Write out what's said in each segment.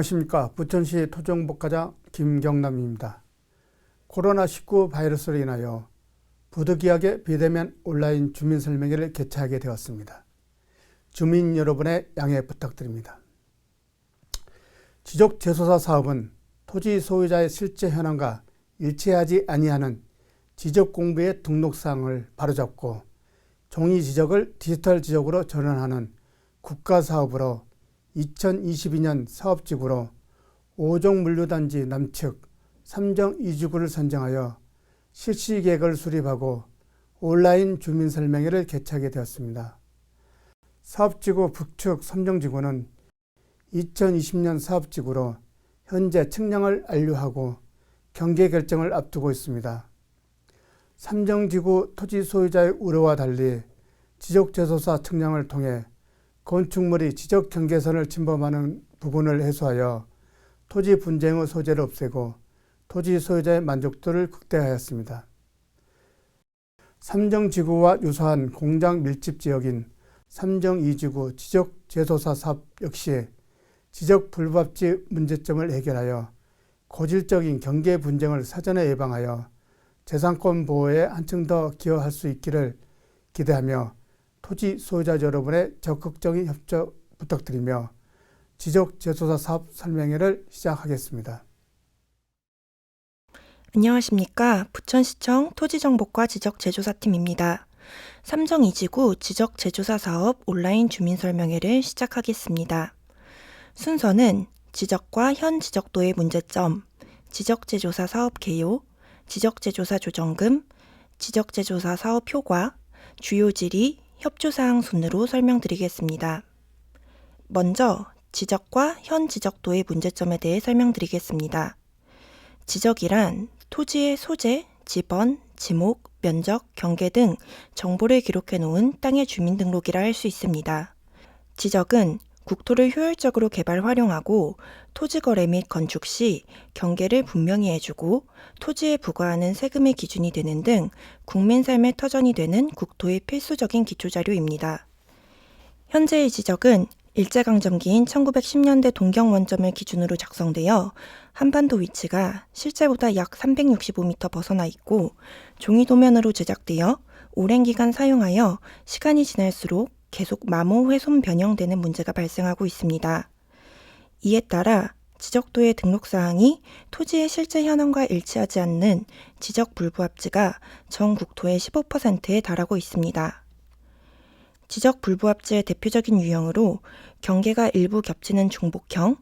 안녕하십니까. 부천시 토종복가자 김경남입니다. 코로나19 바이러스로 인하여 부득이하게 비대면 온라인 주민설명회를 개최하게 되었습니다. 주민 여러분의 양해 부탁드립니다. 지적재소사 사업은 토지 소유자의 실제 현황과 일치하지 아니하는 지적공부의 등록사항을 바로잡고 종이지적을 디지털 지적으로 전환하는 국가사업으로 2022년 사업지구로 5종 물류단지 남측 3정 2지구를 선정하여 실시계획을 수립하고 온라인 주민설명회를 개최하게 되었습니다. 사업지구 북측 3정지구는 2020년 사업지구로 현재 측량을 완료하고 경계 결정을 앞두고 있습니다. 3정지구 토지 소유자의 우려와 달리 지적재소사 측량을 통해 건축물이 지적 경계선을 침범하는 부분을 해소하여 토지 분쟁의 소재를 없애고 토지 소유자의 만족도를 극대화하였습니다. 3정지구와 유사한 공장 밀집 지역인 3정 2지구 지적재소사 사업 역시 지적 불법지 문제점을 해결하여 고질적인 경계 분쟁을 사전에 예방하여 재산권 보호에 한층 더 기여할 수 있기를 기대하며 토지 소유자 여러분의 적극적인 협조 부탁드리며 지적재소사 사업 설명회를 시작하겠습니다. 안녕하십니까. 부천시청 토지정보과 지적재조사팀입니다. 3정 2지구 지적재조사 사업 온라인 주민설명회를 시작하겠습니다. 순서는 지적과 현 지적도의 문제점, 지적재조사 사업 개요, 지적재조사 조정금, 지적재조사 사업 효과, 주요 질의, 협조사항 순으로 설명드리겠습니다. 먼저 지적과 현 지적도의 문제점에 대해 설명드리겠습니다. 지적이란 토지의 소재, 지번, 지목, 면적, 경계 등 정보를 기록해 놓은 땅의 주민등록이라 할 수 있습니다. 지적은 국토를 효율적으로 개발 활용하고 토지 거래 및 건축 시 경계를 분명히 해주고 토지에 부과하는 세금의 기준이 되는 등 국민 삶의 터전이 되는 국토의 필수적인 기초자료입니다. 현재의 지적은 일제강점기인 1910년대 동경 원점을 기준으로 작성되어 한반도 위치가 실제보다 약 365m 벗어나 있고 종이 도면으로 제작되어 오랜 기간 사용하여 시간이 지날수록 계속 마모, 훼손, 변형되는 문제가 발생하고 있습니다. 이에 따라 지적도의 등록사항이 토지의 실제 현황과 일치하지 않는 지적 불부합지가 전 국토의 15%에 달하고 있습니다. 지적 불부합지의 대표적인 유형으로 경계가 일부 겹치는 중복형,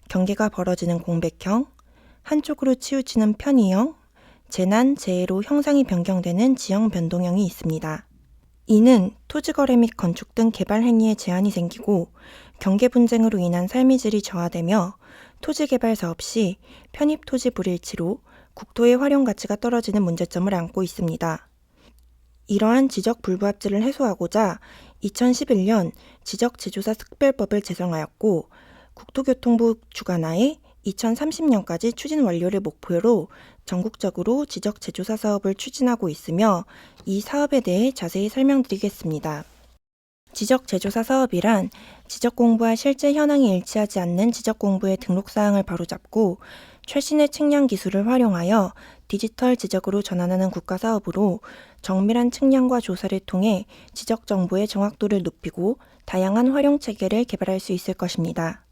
경계가 벌어지는 공백형, 한쪽으로 치우치는 편의형, 재난, 재해로 형상이 변경되는 지형 변동형이 있습니다. 이는 토지거래 및 건축 등 개발 행위에 제한이 생기고 경계 분쟁으로 인한 삶의 질이 저하되며 토지개발 사업 시 편입 토지 불일치로 국토의 활용 가치가 떨어지는 문제점을 안고 있습니다. 이러한 지적 불부합지를 해소하고자 2011년 지적재조사 특별법을 제정하였고 국토교통부 주관하에 2030년까지 추진 완료를 목표로 전국적으로 지적재조사 사업을 추진하고 있으며 이 사업에 대해 자세히 설명드리겠습니다. 지적재조사 사업이란 지적공부와 실제 현황이 일치하지 않는 지적공부의 등록사항을 바로잡고 최신의 측량 기술을 활용하여 디지털 지적으로 전환하는 국가사업으로 정밀한 측량과 조사를 통해 지적 정보의 정확도를 높이고 다양한 활용체계를 개발할 수 있을 것입니다.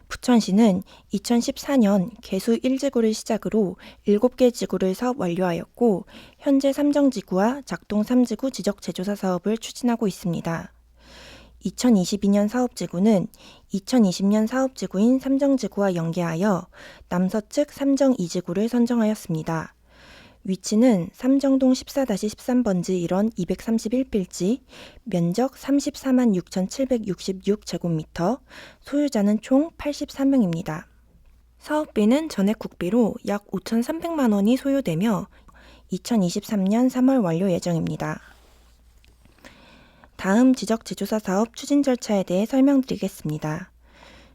부천시는 2014년 개수 1지구를 시작으로 7개 지구를 사업 완료하였고 현재 3정지구와 작동 3지구 지적재조사 사업을 추진하고 있습니다. 2022년 사업지구는 2020년 사업지구인 3정지구와 연계하여 남서측 3정 2지구를 선정하였습니다. 위치는 삼정동 14-13번지 1원 231필지, 면적 34만 6,766제곱미터, 소유자는 총 83명입니다. 사업비는 전액 국비로 약 5,300만 원이 소요되며 2023년 3월 완료 예정입니다. 다음 지적재조사 사업 추진 절차에 대해 설명드리겠습니다.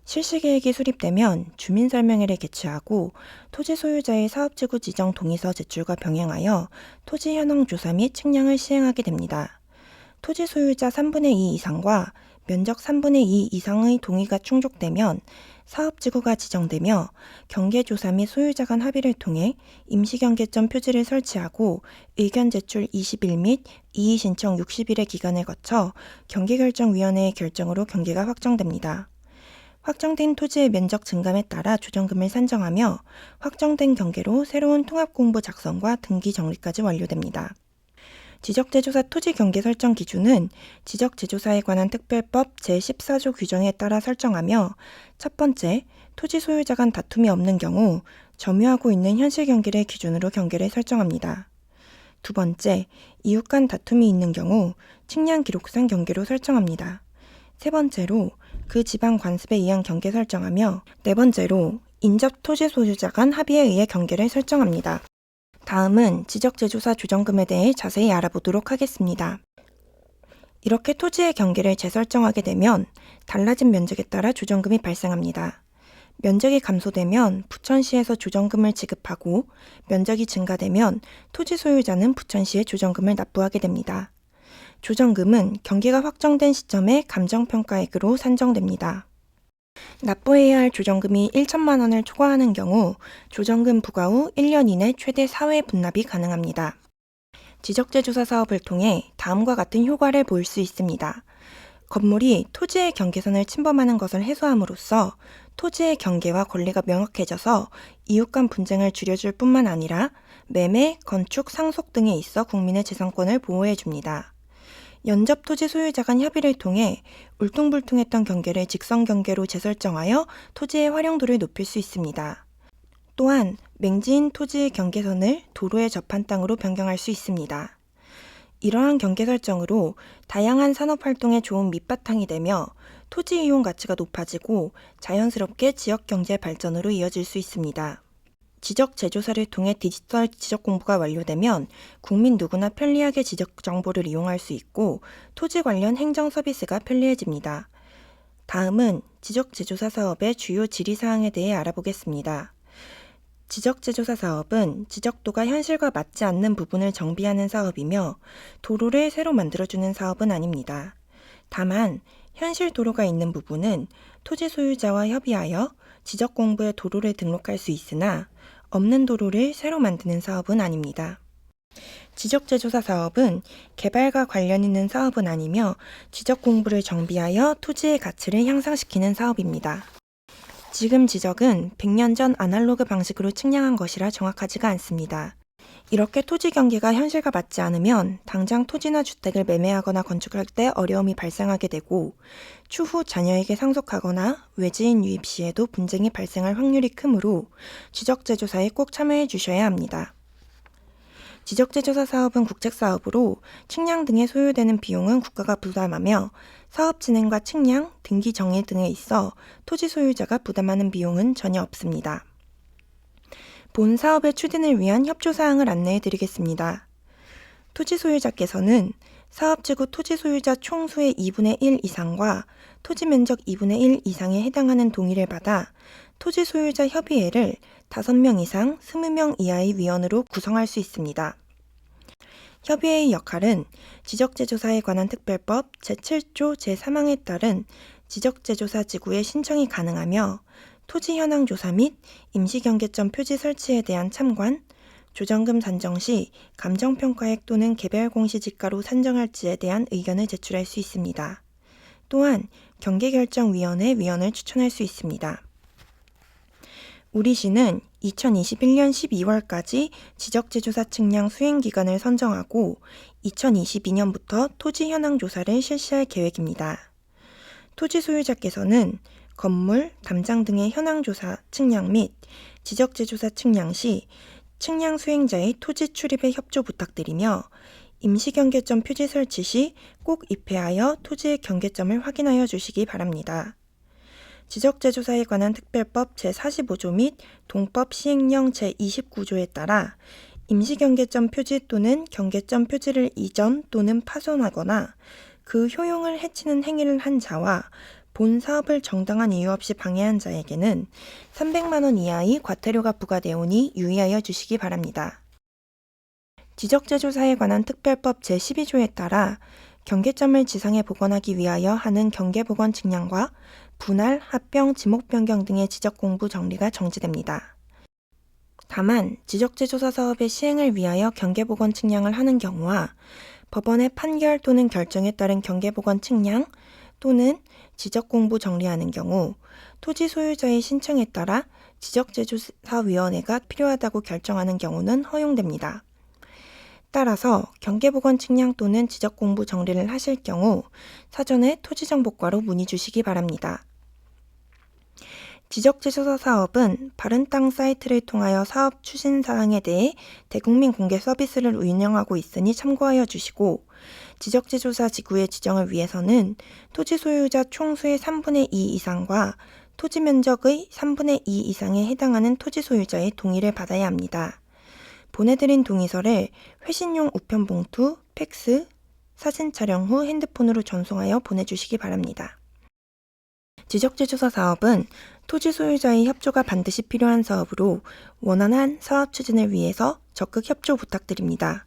실시계획이 수립되면 주민설명회를 개최하고 토지 소유자의 사업지구 지정 동의서 제출과 병행하여 토지 현황 조사 및 측량을 시행하게 됩니다. 토지 소유자 3분의 2 이상과 면적 3분의 2 이상의 동의가 충족되면 사업지구가 지정되며 경계조사 및 소유자 간 합의를 통해 임시경계점 표지를 설치하고 의견 제출 20일 및 이의 신청 60일의 기간을 거쳐 경계결정위원회의 결정으로 경계가 확정됩니다. 확정된 토지의 면적 증감에 따라 조정금을 산정하며 확정된 경계로 새로운 통합공부 작성과 등기 정리까지 완료됩니다. 지적제조사 토지 경계 설정 기준은 지적제조사에 관한 특별법 제14조 규정에 따라 설정하며 첫 번째, 토지 소유자 간 다툼이 없는 경우 점유하고 있는 현실 경계를 기준으로 경계를 설정합니다. 두 번째, 이웃 간 다툼이 있는 경우 측량 기록상 경계로 설정합니다. 세 번째로, 그 지방 관습에 의한 경계 설정하며 네 번째로, 인접 토지 소유자 간 합의에 의해 경계를 설정합니다. 다음은 지적제조사 조정금에 대해 자세히 알아보도록 하겠습니다. 이렇게 토지의 경계를 재설정하게 되면 달라진 면적에 따라 조정금이 발생합니다. 면적이 감소되면 부천시에서 조정금을 지급하고 면적이 증가되면 토지 소유자는 부천시에 조정금을 납부하게 됩니다. 조정금은 경계가 확정된 시점에 감정평가액으로 산정됩니다. 납부해야 할 조정금이 1천만 원을 초과하는 경우 조정금 부과 후 1년 이내 최대 4회 분납이 가능합니다. 지적재조사 사업을 통해 다음과 같은 효과를 보일 수 있습니다. 건물이 토지의 경계선을 침범하는 것을 해소함으로써 토지의 경계와 권리가 명확해져서 이웃 간 분쟁을 줄여줄 뿐만 아니라 매매, 건축, 상속 등에 있어 국민의 재산권을 보호해줍니다. 연접 토지 소유자 간 협의를 통해 울퉁불퉁했던 경계를 직선 경계로 재설정하여 토지의 활용도를 높일 수 있습니다. 또한 맹지인 토지의 경계선을 도로에 접한 땅으로 변경할 수 있습니다. 이러한 경계 설정으로 다양한 산업활동에 좋은 밑바탕이 되며 토지 이용 가치가 높아지고 자연스럽게 지역 경제 발전으로 이어질 수 있습니다. 지적 재조사를 통해 디지털 지적 공부가 완료되면 국민 누구나 편리하게 지적 정보를 이용할 수 있고 토지 관련 행정 서비스가 편리해집니다. 다음은 지적 재조사 사업의 주요 질의사항에 대해 알아보겠습니다. 지적 재조사 사업은 지적도가 현실과 맞지 않는 부분을 정비하는 사업이며 도로를 새로 만들어주는 사업은 아닙니다. 다만 현실 도로가 있는 부분은 토지 소유자와 협의하여 지적 공부에 도로를 등록할 수 있으나 없는 도로를 새로 만드는 사업은 아닙니다. 지적재조사 사업은 개발과 관련 있는 사업은 아니며 지적 공부를 정비하여 토지의 가치를 향상시키는 사업입니다. 지금 지적은 100년 전 아날로그 방식으로 측량한 것이라 정확하지가 않습니다. 이렇게 토지 경계가 현실과 맞지 않으면 당장 토지나 주택을 매매하거나 건축할 때 어려움이 발생하게 되고 추후 자녀에게 상속하거나 외지인 유입 시에도 분쟁이 발생할 확률이 크므로 지적재조사에 꼭 참여해 주셔야 합니다. 지적재조사 사업은 국책사업으로 측량 등에 소요되는 비용은 국가가 부담하며 사업 진행과 측량, 등기 정의 등에 있어 토지 소유자가 부담하는 비용은 전혀 없습니다. 본 사업의 추진을 위한 협조사항을 안내해 드리겠습니다. 토지 소유자께서는 사업지구 토지 소유자 총수의 2분의 1 이상과 토지 면적 2분의 1 이상에 해당하는 동의를 받아 토지 소유자 협의회를 5명 이상 20명 이하의 위원으로 구성할 수 있습니다. 협의회의 역할은 지적재조사에 관한 특별법 제7조 제3항에 따른 지적재조사 지구에 신청이 가능하며 토지 현황 조사 및 임시경계점 표지 설치에 대한 참관, 조정금 산정 시 감정평가액 또는 개별 공시지가로 산정할지에 대한 의견을 제출할 수 있습니다. 또한 경계결정위원회 위원을 추천할 수 있습니다. 우리 시는 2021년 12월까지 지적재조사 측량 수행기간을 선정하고 2022년부터 토지 현황 조사를 실시할 계획입니다. 토지 소유자께서는 건물, 담장 등의 현황조사 측량 및 지적재조사 측량 시 측량 수행자의 토지 출입에 협조 부탁드리며 임시경계점 표지 설치 시 꼭 입회하여 토지의 경계점을 확인하여 주시기 바랍니다. 지적재조사에 관한 특별법 제45조 및 동법 시행령 제29조에 따라 임시경계점 표지 또는 경계점 표지를 이전 또는 파손하거나 그 효용을 해치는 행위를 한 자와 본 사업을 정당한 이유 없이 방해한 자에게는 300만 원 이하의 과태료가 부과되오니 유의하여 주시기 바랍니다. 지적재조사에 관한 특별법 제12조에 따라 경계점을 지상에 복원하기 위하여 하는 경계복원 측량과 분할, 합병, 지목 변경 등의 지적 공부 정리가 정지됩니다. 다만 지적재조사 사업의 시행을 위하여 경계복원 측량을 하는 경우와 법원의 판결 또는 결정에 따른 경계복원 측량 또는 지적공부 정리하는 경우 토지 소유자의 신청에 따라 지적재조사위원회가 필요하다고 결정하는 경우는 허용됩니다. 따라서 경계복원 측량 또는 지적공부 정리를 하실 경우 사전에 토지정보과로 문의 주시기 바랍니다. 지적재조사 사업은 바른땅 사이트를 통하여 사업 추진 사항에 대해 대국민 공개 서비스를 운영하고 있으니 참고하여 주시고, 지적재조사 지구의 지정을 위해서는 토지 소유자 총수의 3분의 2 이상과 토지 면적의 3분의 2 이상에 해당하는 토지 소유자의 동의를 받아야 합니다. 보내드린 동의서를 회신용 우편 봉투, 팩스, 사진 촬영 후 핸드폰으로 전송하여 보내주시기 바랍니다. 지적재조사 사업은 토지 소유자의 협조가 반드시 필요한 사업으로 원활한 사업 추진을 위해서 적극 협조 부탁드립니다.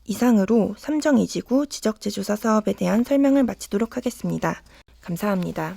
이상으로 삼정이지구 지적재조사 사업에 대한 설명을 마치도록 하겠습니다. 감사합니다.